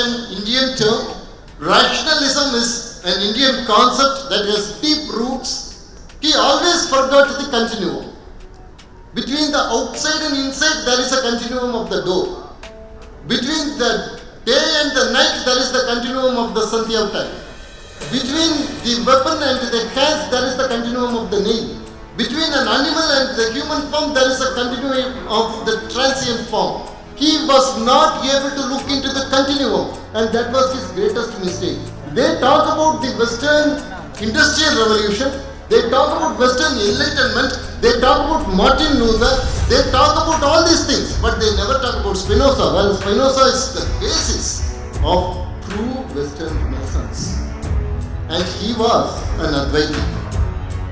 an Indian term. Rationalism is an Indian concept that has deep roots. He always forgot the continuum. Between the outside and inside, there is a continuum of the door. Between the day and the night, there is the continuum of the Sandhya time. Between the weapon and the hands, there is the continuum of the nail. Between an animal and the human form, there is a continuum of the transient form. He was not able to look into the continuum, and that was his greatest mistake. They talk about the Western Industrial Revolution, they talk about Western Enlightenment, they talk about Martin Luther, they talk about all these things, but they never talk about Spinoza. Well, Spinoza is the basis of true Western Renaissance. And he was an Advaiti.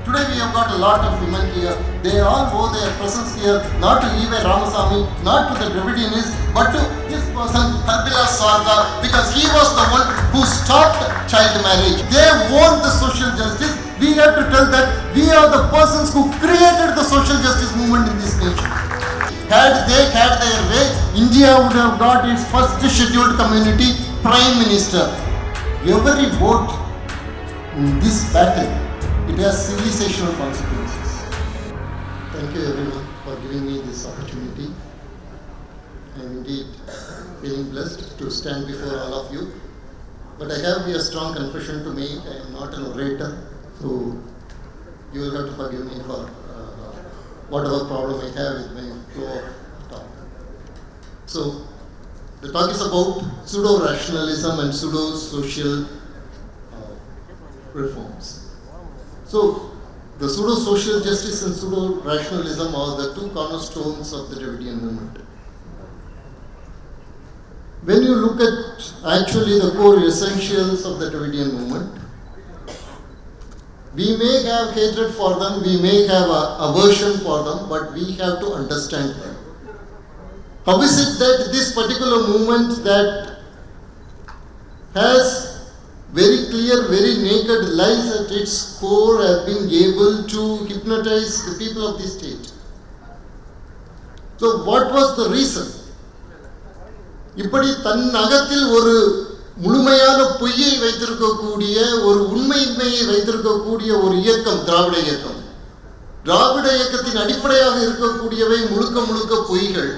Today we have got a lot of women here. They all owe their presence here, not to E.V. Ramasamy, not to the Dravidianists, but to this person, Harbila Sarda, because he was the one who stopped child marriage. They want the social justice. We have to tell that we are the persons who created the social justice movement in this nation. Had they had their way, India would have got its first scheduled community prime minister. Every vote in this battle, it has civilizational consequences. Thank you everyone for giving me this opportunity. I am indeed feeling blessed to stand before all of you. But I have a strong confession to make. I am not an orator, so you will have to forgive me for whatever problem I have with my flow of talk. So the talk is about pseudo rationalism and pseudo social reforms. So, the pseudo-social justice and pseudo-rationalism are the two cornerstones of the Dravidian movement. When you look at actually the core essentials of the Dravidian movement, we may have hatred for them, we may have aversion for them, but we have to understand them. How is it that this particular movement that has very clear, very naked lies at its core have been able to hypnotize the people of the state? So what was the reason? இப்படி தன் அகத்தில் ஒரு முழுமையான பொய்யை வைத்திருக்கக்கூடிய ஒரு உண்மையின்மையை வைத்திருக்கக்கூடிய ஒரு இயக்கம் திராவிட இயக்கம். திராவிட இயக்கத்தின் அடிப்படையாக இருக்கக்கூடியவை முழுக்க முழுக்க பொய்கள்.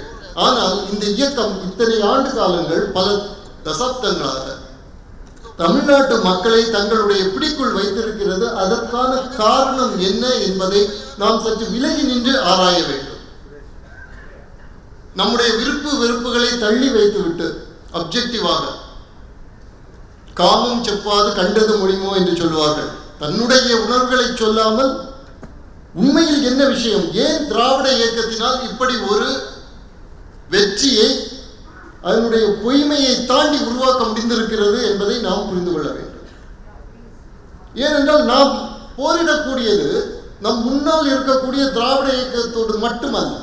ஆனால் இந்த இயக்கம் இத்தனை ஆண்டு காலங்கள் பல தசாப்தங்களாக தமிழ்நாட்டு மக்களை தங்களுடைய பிடிக்குள் வைத்திருக்கிறது. அதற்கான காரணம் என்ன என்பதை நாம் சற்று விலகி நின்று ஆராய வேண்டும். நம்முடைய விருப்பு வெறுப்புகளை தள்ளி வைத்துவிட்டு அப்ஜெக்டிவாக காமம் செப்பாது கண்டது முடியுமோ என்று சொல்வார்கள். தன்னுடைய உணர்வுகளை சொல்லாமல் உண்மையில் என்ன விஷயம், ஏன் திராவிட இயக்கத்தினால் இப்படி ஒரு வெற்றியை அதனுடைய பொய்மையை தாண்டி உருவாக்க முடிந்திருக்கிறது என்பதை நாம் புரிந்து கொள்ள வேண்டும். ஏனென்றால் நாம் போரிடக்கூடியது நம் முன்னால் இருக்கக்கூடிய திராவிட இயக்கத்தோடு மட்டுமல்ல.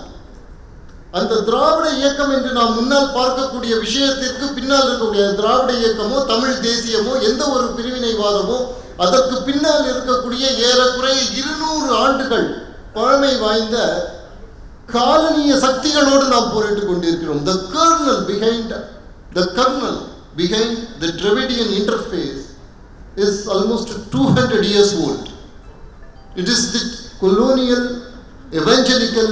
அந்த திராவிட இயக்கம் என்று நாம் முன்னால் பார்க்கக்கூடிய விஷயத்திற்கு பின்னால் இருக்கக்கூடிய திராவிட இயக்கமோ தமிழ் தேசியமோ எந்த ஒரு பிரிவினைவாதமோ அதற்கு பின்னால் இருக்கக்கூடிய ஏறக்குறைய 200 ஆண்டுகள் பழமை வாய்ந்த காலனிய சக்திகளோடு நாம் போரிட்டுக் கொண்டிருக்கிறோம். The kernel behind the Dravidian interface is almost 200 years old. It is the colonial evangelical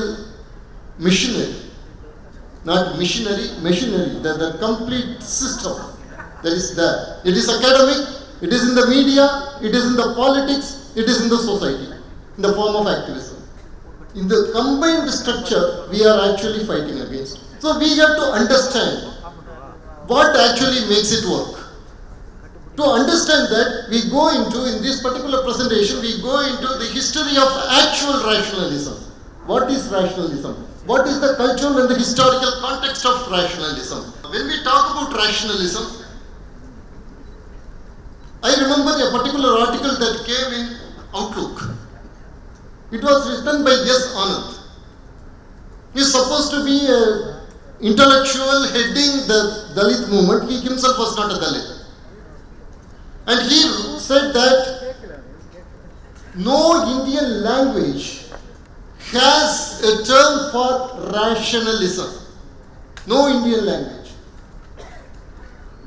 missionary, not missionary, the complete system that is there. It is academic, it is in the media, it is in the politics, it is in the society, in the form of activism. In the combined structure, we are actually fighting against. So we have to understand what actually makes it work. To understand that, we go into, in this particular presentation, we go into the history of actual rationalism. What is rationalism? What is the cultural and the historical context of rationalism? When we talk about rationalism, I remember a particular article that came in Outlook. It was written by S. Anand. He is supposed to be an intellectual heading the Dalit movement. He himself was not a Dalit. And he said that no Indian language has a term for rationalism. No Indian language.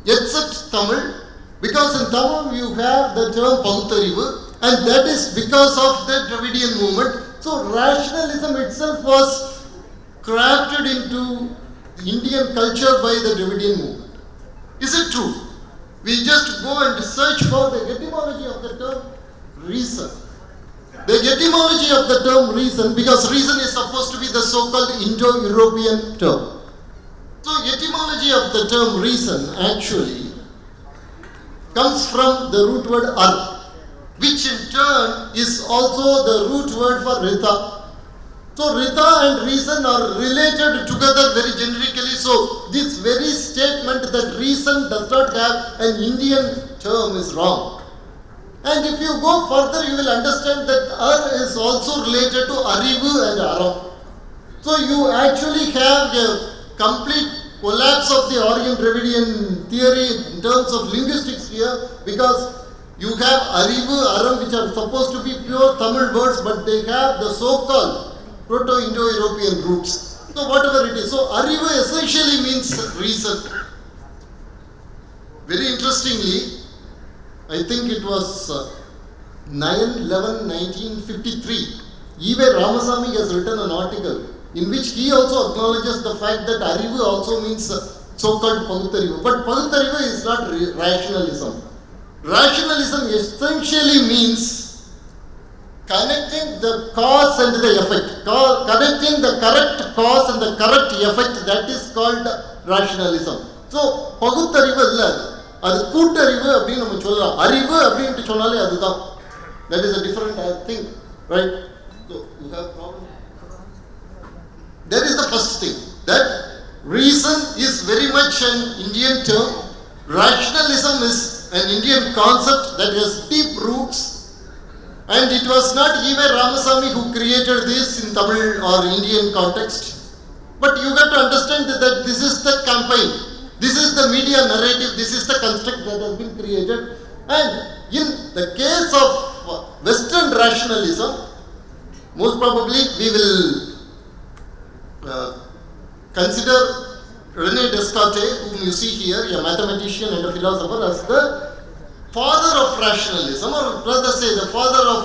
except Tamil, because in Tamil you have the term Pagutarivu, and that is because of the Dravidian movement. So rationalism itself was crafted into Indian culture by the Dravidian movement. Is it true? We just go and search for the etymology of the term reason. The etymology of the term reason, because reason is supposed to be the so-called Indo-European term. So etymology of the term reason actually comes from the root word ar, which in turn is also the root word for rita. So rita and reason are related together very generically. So this very statement that reason does not have an Indian term is wrong. And if you go further, you will understand that ar is also related to arivu and aram. So you actually have a complete collapse of the Orient Dravidian theory in terms of linguistics here, because you have arivu, aram, which are supposed to be pure Tamil words, but they have the so-called Proto-Indo-European roots. So whatever it is. So arivu essentially means reason. Very interestingly, I think it was 9/11/1953, E.V. Ramasamy has written an article in which he also acknowledges the fact that arivu also means so-called Pagutarivu. But Pagutarivu is not rationalism. Rationalism essentially means connecting the cause and the effect. Connecting the correct cause and the correct effect, that is called rationalism. So, Pagutarivu illa, அது கூட்டறிவு அப்படின்னு நம்ம சொல்லலாம். அறிவு அப்படின்ட்டு சொன்னாலே அதுதான். That is a different thing, right? So, you have problem? That is the first thing. That reason is very much an Indian term. Rationalism is an Indian concept that has deep roots. And it was not even Ramasamy who created this in Tamil or Indian context. But you got to understand that this is the campaign. This is the media narrative, this is the construct that has been created. And in the case of Western rationalism, most probably we will consider René Descartes, whom you see here, a mathematician and a philosopher, as the father of rationalism, or rather say the father of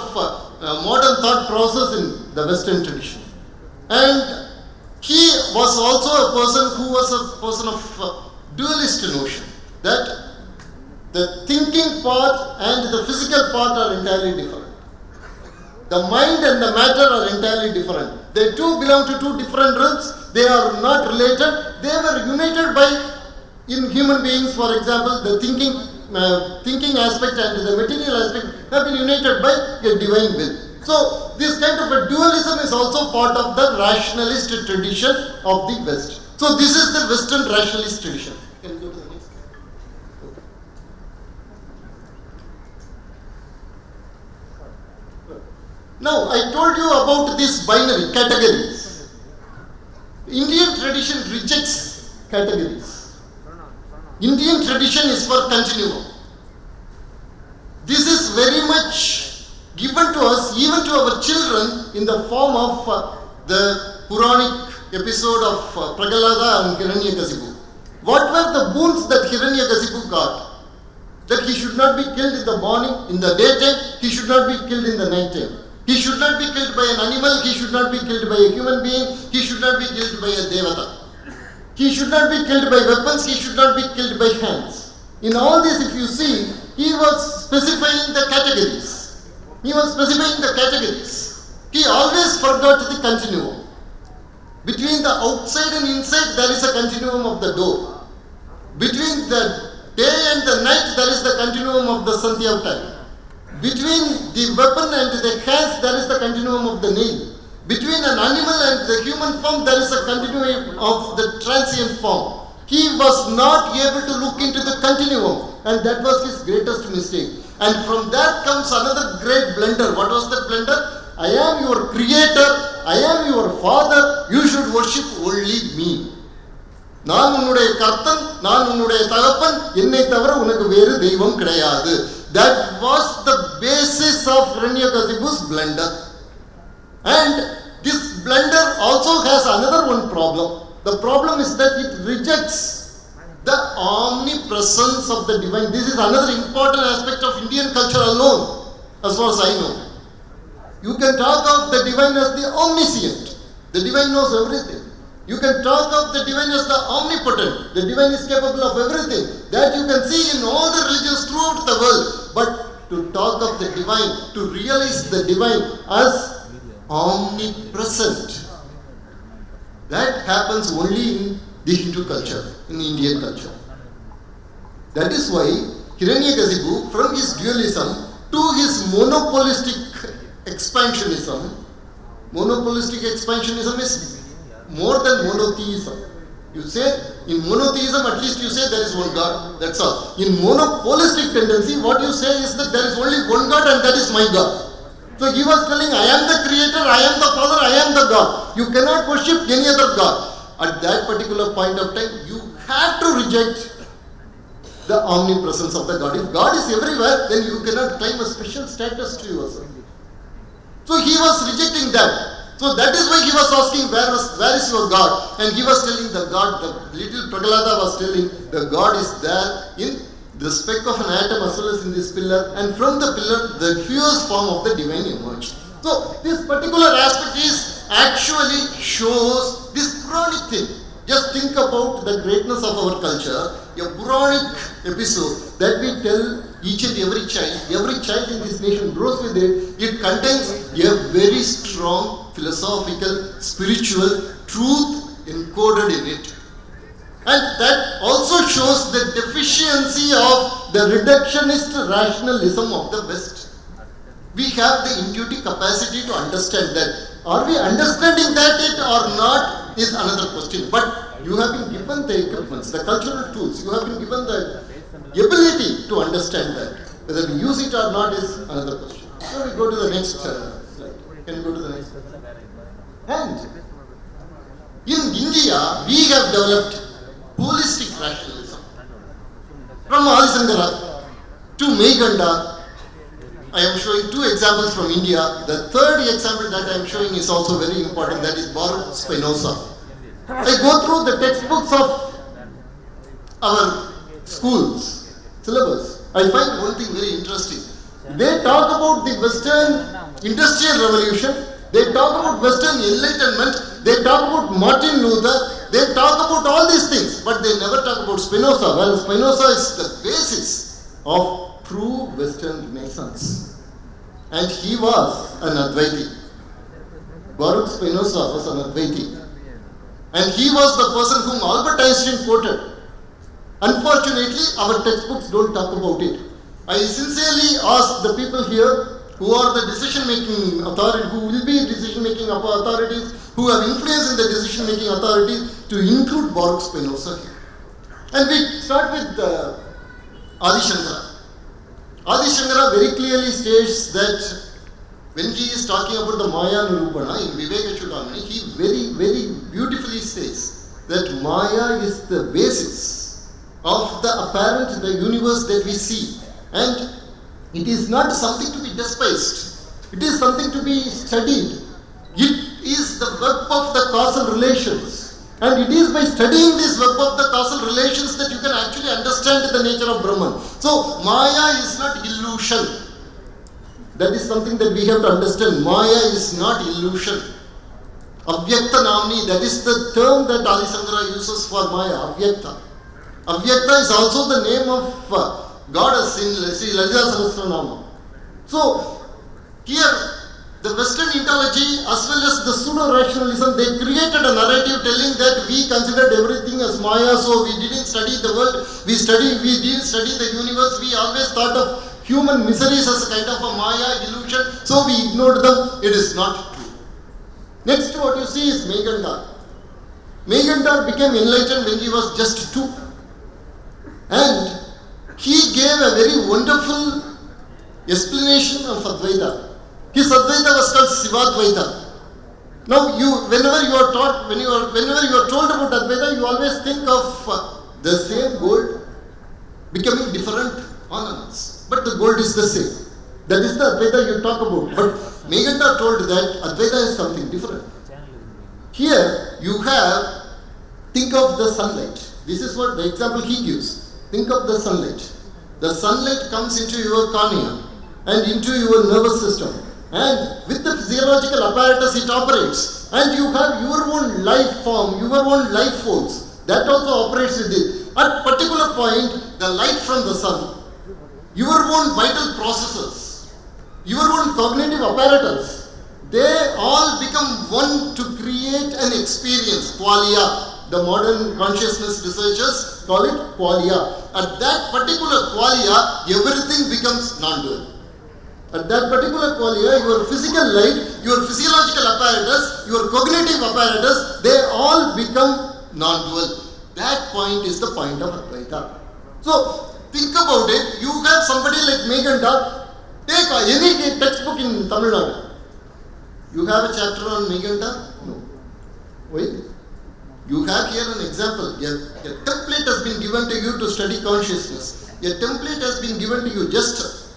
modern thought process in the Western tradition. And he was also a person who was a person of dualist notion, that the thinking part and the physical part are entirely different. The mind and the matter are entirely different. They two belong to two different realms. They are not related. They were united by, in human beings, for example, the thinking aspect and the material aspect have been united by a divine will. So, this kind of a dualism is also part of the rationalist tradition of the West. So, this is the Western rationalist tradition. Can you go to the next? Okay. Now, I told you about these binary categories. Indian tradition rejects categories. Indian tradition is for continuum. This is very much given to us, even to our children, in the form of the Puranic episode of Prahalada and Hiranyakasipu. What were the boons that Hiranyakasipu got? That he should not be killed in the morning, in the daytime, he should not be killed in the night time. He should not be killed by an animal, he should not be killed by a human being, he should not be killed by a devata. He should not be killed by weapons, he should not be killed by hands. In all this, if you see, he was specifying the categories. He was specifying the categories. He always forgot the continuum. Between the outside and inside, there is a continuum of the door. Between the day and the night, there is the continuum of the Sandhya time. Between the weapon and the hands, there is the continuum of the nail. Between an animal and the human form, there is a continuum of the transient form. He was not able to look into the continuum, and that was his greatest mistake. And from that comes another great blunder. What was that blunder? I am your creator, I am your father, you should worship only me. நான் உன்னுடைய கர்த்தன், நான் உன்னுடைய தகப்பன், என்னை தவிர உனக்கு வேறு தெய்வம் கிடையாது. That was the basis of Hiranyakasipu's blunder. And this blunder also has another one problem. The problem is that it rejects the omnipresence of the divine. This is another important aspect of Indian culture alone, as far as I know. You can talk of the divine as the omniscient. The divine knows everything. You can talk of the divine as the omnipotent. The divine is capable of everything. That you can see in all the religions throughout the world. But to talk of the divine, to realize the divine as omnipresent, that happens only in the Hindu culture, in Indian culture. That is why Hiranyakasipu, from his dualism to his monopolistic expansionism is more than monotheism. You say, in monotheism, at least you say there is one God, that's all. In monopolistic tendency, what you say is that there is only one God and that is my God. So he was telling, I am the creator, I am the father, I am the God. You cannot worship any other God. At that particular point of time, you have to reject the omnipresence of the God. If God is everywhere, then you cannot claim a special status to yourself. So he was rejecting that. So that is why he was asking, where is your God? And he was telling the God, the little Prahalada was telling, the God is there in the speck of an atom as well as in this pillar, and from the pillar the fierce form of the divine emerged. So this particular aspect is actually shows this Puranic thing. Just think about the greatness of our culture, a Puranic episode that we tell each and every child in this nation grows with it. It contains a very strong philosophical, spiritual truth encoded in it. And that also shows the deficiency of the reductionist rationalism of the West. We have the intuitive capacity to understand that. Are we understanding that it or not is another question. But you have been given the equipments, the cultural tools, you have been given the ability to understand that. Whether we use it or not is another question. So we go to the next slide. Can you go to the next slide? And in India, we have developed holistic rationalism. From Sankara to Meykandar, I am showing two examples from India. The third example that I am showing is also very important, that is Baruch Spinoza. I go through the textbooks of our schools, syllabus. I find one thing very interesting. They talk about the Western Industrial Revolution, they talk about Western Enlightenment, they talk about Martin Luther, they talk about all these things, but they never talk about Spinoza. Well, Spinoza is the basis of true Western Renaissance. And he was an Advaiti. Baruch Spinoza was an Advaiti. And he was the person whom Albert Einstein quoted. Unfortunately, our textbooks don't talk about it. I sincerely ask the people here who are the decision-making authorities, who will be decision-making authorities, who have influence in the decision-making authorities, to include Baruch Spinoza here. And we start with Adi Shankara. Adi Shankara very clearly states that when he is talking about the Maya Nirupana in Viveka Chudamani, he very, very beautifully says that Maya is the basis of the apparent, the universe that we see. And it is not something to be despised. It is something to be studied. It is the web of the causal relations. And it is by studying this web of the causal relations that you can actually understand the nature of Brahman. So, Maya is not illusion. That is something that we have to understand. Maya is not illusion. Avyakta Namni, that is the term that Adi Shankara uses for Maya, Avyakta. Avyakta is also the name of goddess in Sri Lalita Sahasranama. So, here, the Western intelligence as well as the Pseudo Rationalism, they created a narrative telling that we considered everything as Maya, so we didn't study the world, we didn't study the universe, we always thought of human miseries as a kind of a Maya illusion, so we ignored them. It is not true. Next, what you see is Meykandar. Meykandar became enlightened when he was just 2. And he gave a very wonderful explanation of Advaita. His Advaita was called Sivadvaita. Now, whenever you are told about Advaita, you always think of the same gold becoming different ornaments. But the gold is the same. That is the Advaita you talk about. But Meykandar told that Advaita is something different. Here, think of the sunlight. This is what the example he gives. Think of the sunlight. The sunlight comes into your cornea and into your nervous system, and with the physiological apparatus it operates, and you have your own life form, your own life force that also operates with it. At particular point, the light from the sun, your own vital processes, your own cognitive apparatus, they all become one to create an experience, qualia. The modern consciousness researchers call it qualia. At that particular qualia, everything becomes non-dual. At that particular qualia, your physical light, your physiological apparatus, your cognitive apparatus, they all become non-dual. That point is the point of Advaita. So, think about it. You have somebody like Meykandar. Take any textbook in Tamil Nadu. You have a chapter on Meykandar? No. Why? You have here an example. A template has been given to you to study consciousness. A template has been given to you just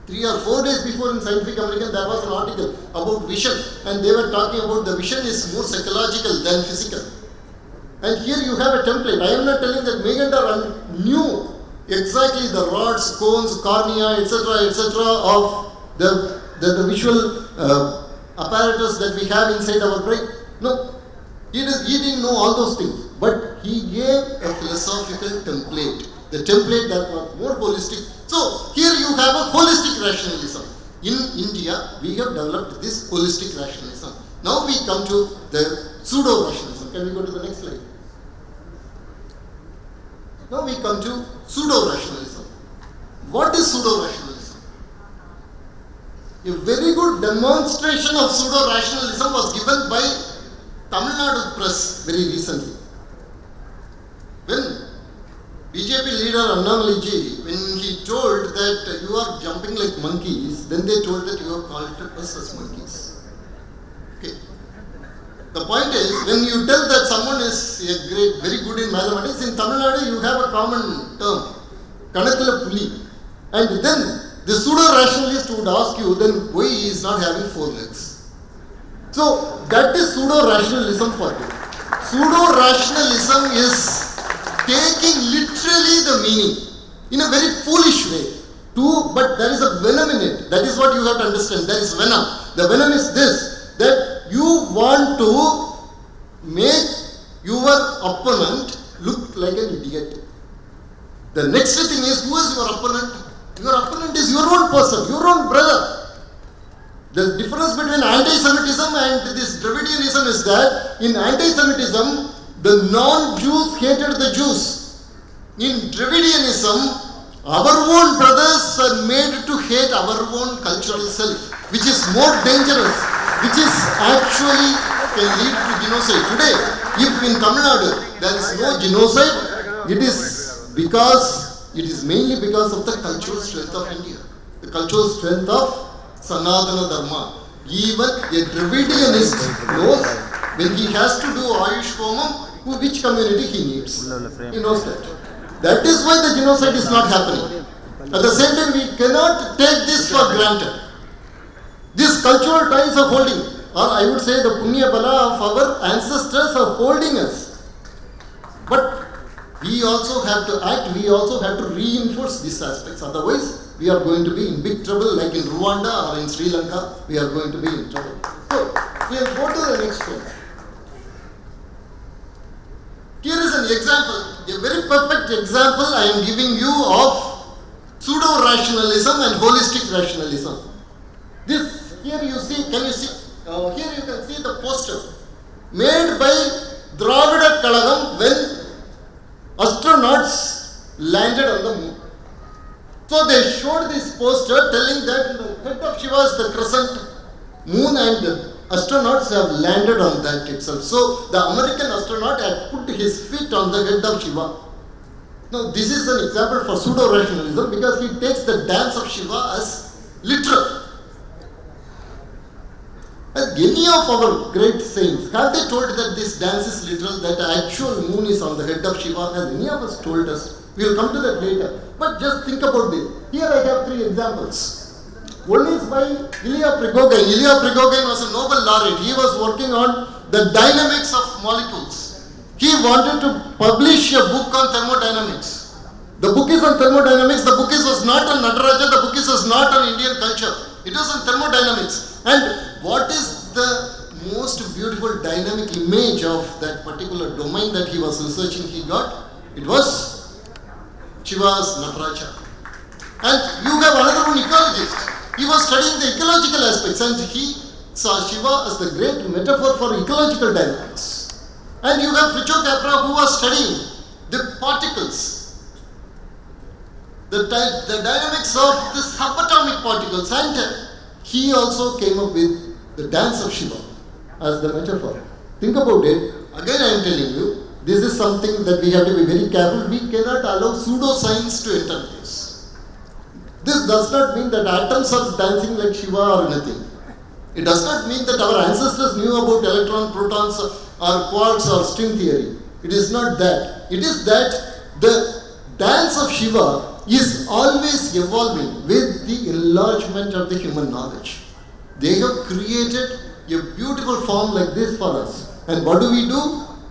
3 or 4 days before in Scientific American. There was an article about vision, and they were talking about the vision is more psychological than physical. And here you have a template. I am not telling that Meykandar knew exactly the rods, cones, cornea, etc. of the visual apparatus that we have inside our brain. No. He didn't know all those things, but he gave a philosophical template, the template that was more holistic. So here you have a holistic rationalism. In India, we have developed this holistic rationalism. Now we come to the pseudo rationalism. Can we go to the next slide? Now we come to pseudo rationalism. What is pseudo rationalism? A very good demonstration of pseudo rationalism was given by Tamil Nadu press very recently. When BJP leader Annamaliji, when he told that you are jumping like monkeys, then they told that you have called us as monkeys. Okay. The point is, when you tell that someone is very good in mathematics, in Tamil Nadu you have a common term, Kanakala Puli. And then the pseudo-rationalist would ask you, then why he is not having 4 legs? So, that is pseudo-rationalism for you. Pseudo-rationalism is taking literally the meaning in a very foolish way. But there is a venom in it. That is what you have to understand. There is venom. The venom is this, that you want to make your opponent look like an idiot. The next thing is, who is your opponent? Your opponent is your own person, your own brother. The difference between anti-Semitism and this Dravidianism is that in anti-Semitism, the non-Jews hated the Jews. In Dravidianism, our own brothers are made to hate our own cultural self, which is more dangerous, which is actually can lead to genocide. Today, if in Tamil Nadu there is no genocide, it is mainly because of the cultural strength of India, the cultural strength of Sanatana Dharma. Even a Dravidianist knows when he has to do Ayush Homam, which community he needs. He knows that. That is why the genocide is not happening. At the same time, we cannot take this for granted. These cultural ties are holding, or I would say the Punya Bala of our ancestors are holding us. But we also have to act, we also have to reinforce these aspects. Otherwise, we are going to be in big trouble, like in Rwanda or in Sri Lanka, we are going to be in trouble. So, we will go to the next one. Here is an example, a very perfect example I am giving you of pseudo-rationalism and holistic rationalism. This, here you see, can you see, here you can see the poster made by Dravida Kalagam when astronauts landed on the moon. So they showed this poster telling that in the head of Shiva is the crescent moon and astronauts have landed on that itself. So the American astronaut had put his feet on the head of Shiva. Now this is an example for pseudo-rationalism because he takes the dance of Shiva as literal. And any of our great saints, have they told that this dance is literal, that the actual moon is on the head of Shiva? Has any of us told us? We will come to that later. But just think about this. Here I have 3 examples. One is by Ilya Prigogine. Ilya Prigogine was a Nobel laureate. He was working on the dynamics of molecules. He wanted to publish a book on thermodynamics. The book is on thermodynamics. The book was not on Nataraja. The book was not on Indian culture. It was on thermodynamics. And what is the most beautiful dynamic image of that particular domain that he was researching he got? It was Shiva's Nataraja. And you have another one, ecologist. He was studying the ecological aspects and he saw Shiva as the great metaphor for ecological dynamics. And you have Fricho Capra who was studying the particles, the dynamics of the subatomic particles, and he also came up with the dance of Shiva as the metaphor. Think about it. Again I am telling you, this is something that we have to be very careful. We cannot allow pseudoscience to enter this. This does not mean that atoms are dancing like Shiva or anything. It does not mean that our ancestors knew about electron, protons or quarks or string theory. It is not that. It is that the dance of Shiva is always evolving with the enlargement of the human knowledge. They have created a beautiful form like this for us. And what do we do?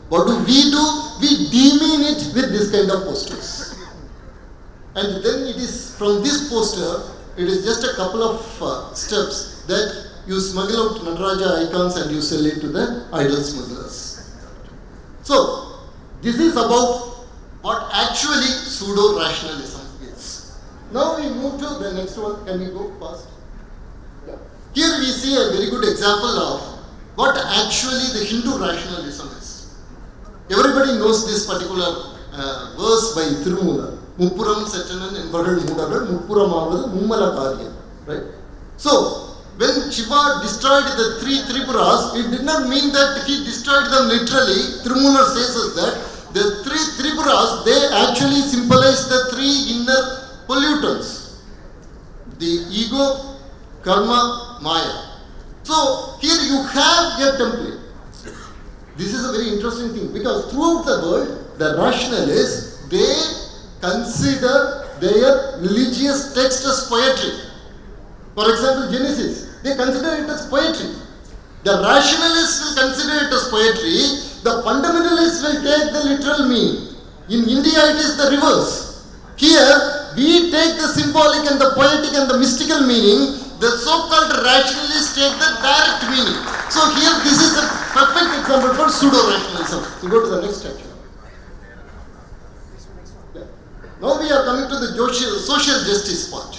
What do? We demean it with this kind of posters. And then it is from this poster, it is just a couple of steps that you smuggle out Nataraja icons and you sell it to the idol smugglers. So, this is about what actually pseudo rationalism is. Now we move to the next one. Can we go fast? Yeah. Here we see a very good example of what actually the Hindu rationalism is. Everybody knows this particular verse by Tirumoolar. Muppuram Setanan Envargal Mudagal Muppuramavad Mummala Karya. Right? So, when Shiva destroyed the three Tripuras, it did not mean that he destroyed them literally. Tirumoolar says us that the three Tripuras, they actually symbolize the three inner pollutants. The ego, karma, maya. So, here you have a template. This is a very interesting thing because throughout the world, the rationalists, they consider their religious text as poetry. For example, Genesis, they consider it as poetry. The rationalists will consider it as poetry. The fundamentalists will take the literal meaning. In India, it is the reverse. Here, we take the symbolic and the poetic and the mystical meaning. The so-called rationalists take the direct meaning. So here, this is a perfect example for pseudo-rationalism. So go to the next section. Now we are coming to the social justice part.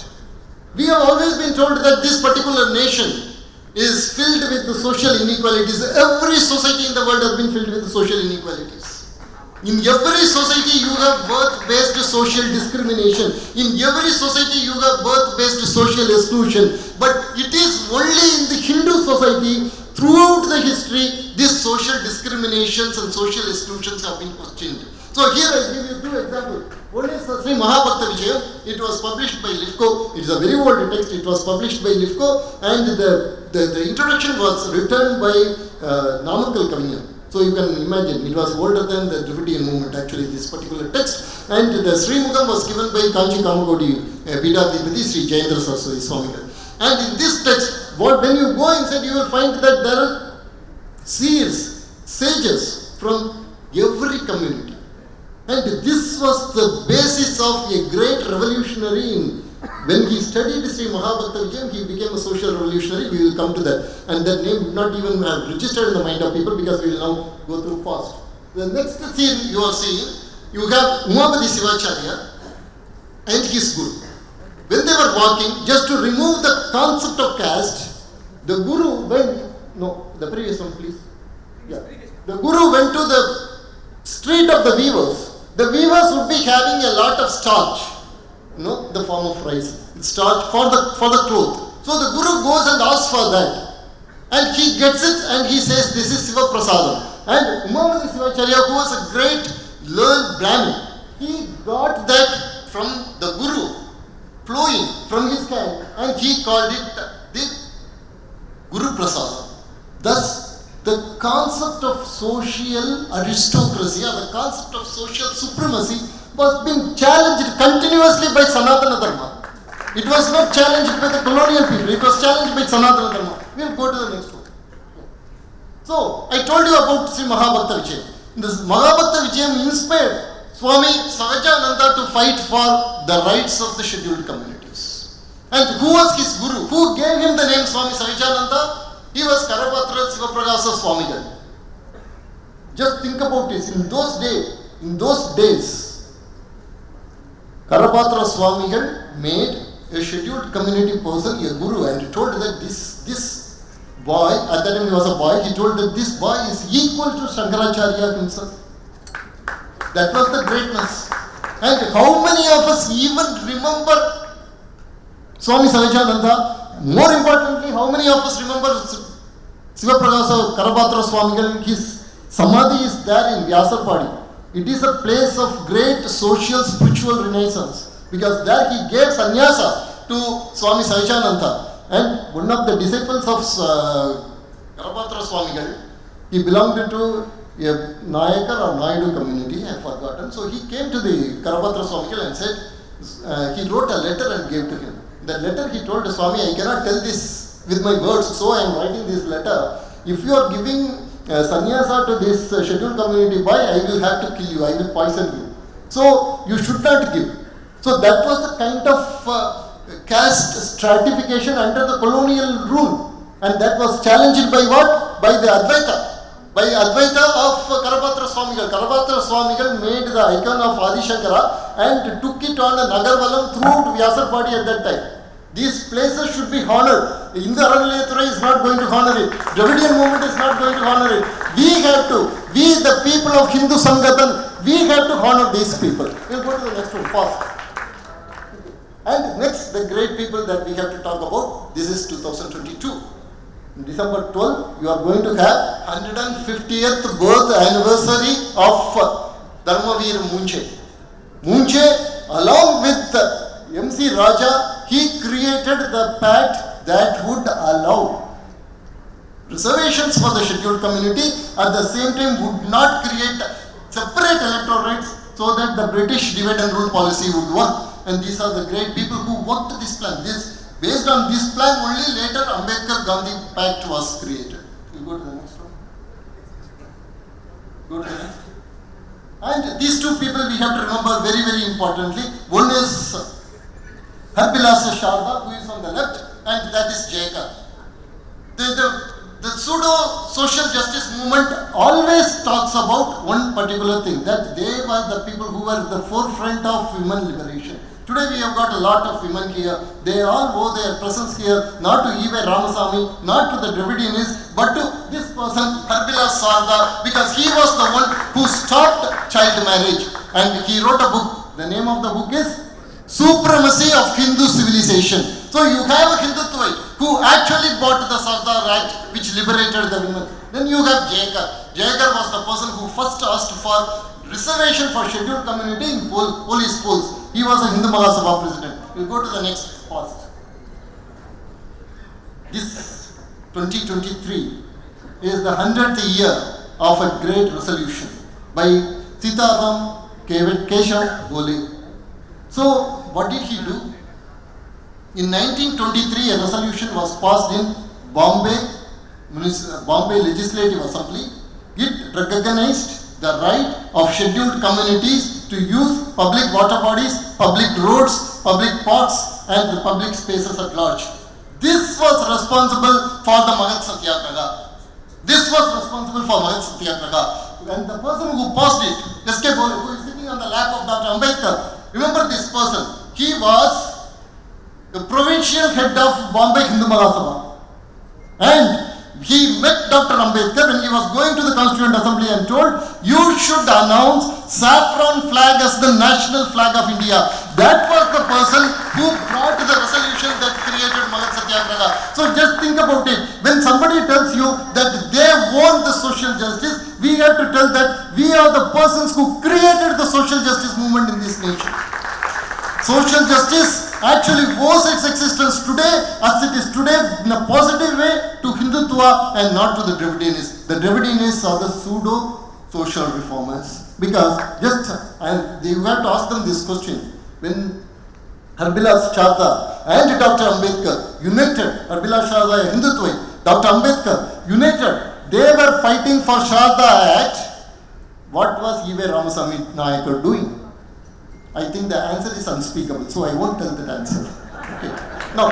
We have always been told that this particular nation is filled with the social inequalities. Every society in the world has been filled with the social inequalities. In every society you have birth-based social discrimination. In every society you have birth-based social exclusion. But it is only in the Hindu society, throughout the history, these social discriminations and social exclusions have been questioned. So here I give you two examples. One is Sri Mahabhakta Vijayam. It was published by Lifco. It is a very old text. It was published by Lifco and the introduction was written by Namakkal Kavinyam. So you can imagine, it was older than the Dravidian movement actually, this particular text. And the Sri Mugam was given by Kanchi Kamakodi Pidadhipati Sri Jayendra Saraswati Swamigal. And in this text, when you go inside, you will find that there are seers, sages from every community. And this was the basis of a great revolutionary when he studied Sri Mahabhakta Vijayam, he became a social revolutionary. We will come to that. And that name would not even have registered in the mind of people because we will now go through fast. The next scene you are seeing, you have Umabadi Sivacharya and his guru. When they were walking, just to remove the concept of caste, the guru went, the previous one please. Yeah. The guru went to the street of the weavers. The weavers would be having a lot of starch, the form of rice, starch for the cloth. So the guru goes and asks for that, and he gets it, and he says, "This is Siva Prasadam." And Umamati Sivacharya, who was a great learned Brahmin, he got that from the guru, flowing from his hand, and he called it the Guru Prasadam. Thus, the concept of social aristocracy or the concept of social supremacy was being challenged continuously by Sanatana Dharma. It was not challenged by the colonial people, it was challenged by Sanatana Dharma. We will go to the next one. So, I told you about Sri Mahabhakta Vijayam. This Mahabharata Vijayam inspired Swami Sahajananda to fight for the rights of the scheduled communities. And who was his guru? Who gave him the name Swami Sahajananda? He was Karapatra Sivapragasa Swamigal. Just think about this. In those days, Karapatra Swamigal made a scheduled community person a guru and told that this boy, at that time he was a boy, he told that this boy is equal to Shankaracharya himself. That was the greatness. And how many of us even remember Swami Sahajananda? More importantly, how many of us remember Sivapragasa Karapatra Swamigal? His Samadhi is there in Vyasapadi. It is a place of great social spiritual renaissance because there he gave sannyasa to Swami Sahajananda. And one of the disciples of Karapatra Swamigal, he belonged to a Nayakar or Naidu community, I have forgotten. So he came to the Karapatra Swamigal and said, he wrote a letter and gave to him. The letter he told Swami, I cannot tell this with my words, so I am writing this letter. If you are giving sannyasa to this scheduled community boy, I will have to kill you, I will poison you. So you should not give. So that was the kind of caste stratification under the colonial rule. And that was challenged by what? By the Advaita. By Advaita of Karapatra Swamigal. Karapatra Swamigal made the icon of Adi Shankara and took it on a Nagarvalam throughout Vyasarpadi at that time. These places should be honored. Hindu Aranilyayathura is not going to honor it. Dravidian movement is not going to honor it. We the people of Hindu Sangatan, we have to honor these people. We'll go to the next one fast. And next, the great people that we have to talk about. This is 2022. December 12, you are going to have 150th birth anniversary of Dharmavir Munche. Munche, along with MC Raja, he created the pact that would allow reservations for the scheduled community, at the same time would not create separate electorates so that the British divide and rule policy would work. And these are the great people who worked this plan. Based on this plan, only later Ambedkar-Gandhi Pact was created. You go to the next one. Go to the next. And these two people we have to remember very, very importantly. One is Harbilasa Sharda, who is on the left, and that is Jayakar. The pseudo social justice movement always talks about one particular thing, that they were the people who were at the forefront of women liberation. Today we have got a lot of women here. They all owe their presence here, not to E.V. Ramasamy, not to the Dravidianists, but to this person, Harbilas Sarda, because he was the one who stopped child marriage. And he wrote a book. The name of the book is Supremacy of Hindu Civilization. So you have a Hindutva who actually bought the Sardar Act which liberated the women. Then you have Jayakar. Jayakar was the person who first asked for reservation for scheduled community in police force. He was a Hindu Mahasabha president. We'll go to the next first. This 2023 is the 100th year of a great resolution by Sitaram Keshav Gole. So, what did he do? In 1923, a resolution was passed in Bombay Legislative Assembly. It recognized the right of scheduled communities to use public water bodies, public roads, public parks, and the public spaces at large. This was responsible for the Magat Satyagraha. And the person who passed it, S.K. Bole, who is sitting on the lap of Dr. Ambedkar, remember this person. He was the provincial head of Bombay Hindu Mahasabha. And he met Dr. Ambedkar when he was going to the Constituent Assembly and told, you should announce saffron flag as the national flag of India. That was the person who brought the resolution that created Magat Satyagraha. So just think about it. When somebody tells you that they want the social justice, we have to tell that we are the persons who created the social justice movement in this nation. Social justice actually owes its existence today as it is today in a positive way to Hindutva and not to the Dravidianists. The Dravidianists are the pseudo social reformers. Because you have to ask them this question. When Harbilas Sharda and Dr. Ambedkar united, Harbilas Sharda Hindutva, Dr. Ambedkar united, they were fighting for Sharda Act what was E.V. Ramasamy Nayakar doing? I think the answer is unspeakable, so I won't tell that answer. Okay. Now,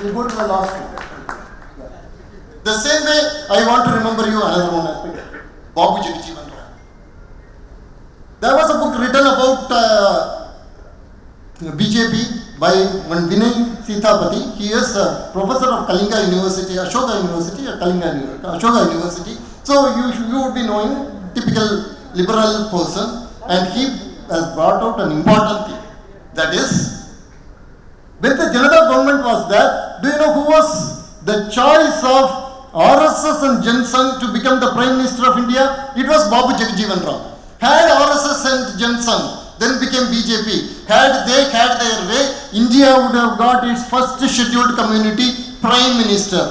we'll go to the last one. The same way, I want to remember you another one aspect. Babu Jagajeevan Ram. There was a book written about BJP by one Vinay Sithapati. He is a professor of Kalinga University, Ashoka University. So you would be knowing, typical liberal person, and he has brought out an important thing. That is, when the Janata government was there, do you know who was the choice of RSS and Jansang to become the Prime Minister of India? It was Babu Jagajeevan Ram. Had RSS and Jansang then became BJP, had they had their way, India would have got its first scheduled community Prime Minister,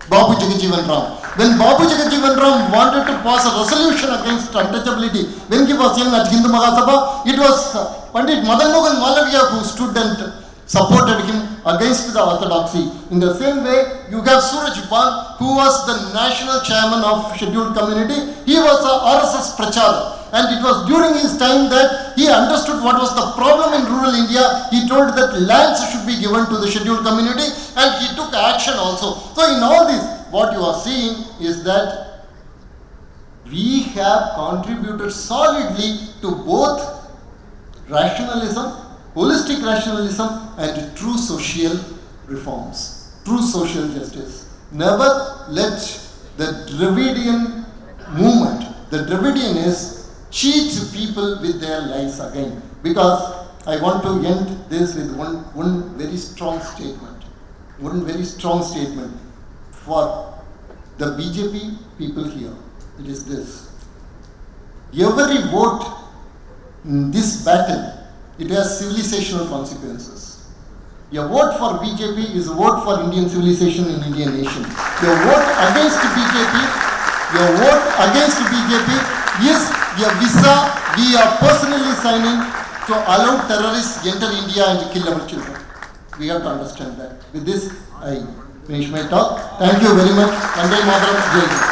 Babu Jagajeevan Ram. When Babu Jagajeevan Ram wanted to pass a resolution against untouchability, when he was young at Hindu Mahasabha, it was Pandit Madan Malaviya who stood and supported him against the orthodoxy. In the same way, you have Suraj Ban, who was the national chairman of scheduled community. He was a RSS Prachar. And it was during his time that he understood what was the problem in rural India. He told that lands should be given to the scheduled community, and he took action also. So in all this, what you are seeing is that we have contributed solidly to both rationalism, holistic rationalism, and true social reforms, true social justice. Never let the Dravidian movement, the Dravidianists, cheat people with their lives again. Because I want to end this with one very strong statement. One very strong statement for the BJP people here. It is this. Every vote in this battle, it has civilizational consequences. Your vote for BJP is a vote for Indian civilization in Indian nation. Your vote against BJP is a visa we are personally signing to allow terrorists enter India and kill our children. We have to understand that. With this, I finish my talk. Thank you very much. Vande Mataram. Jai Hind.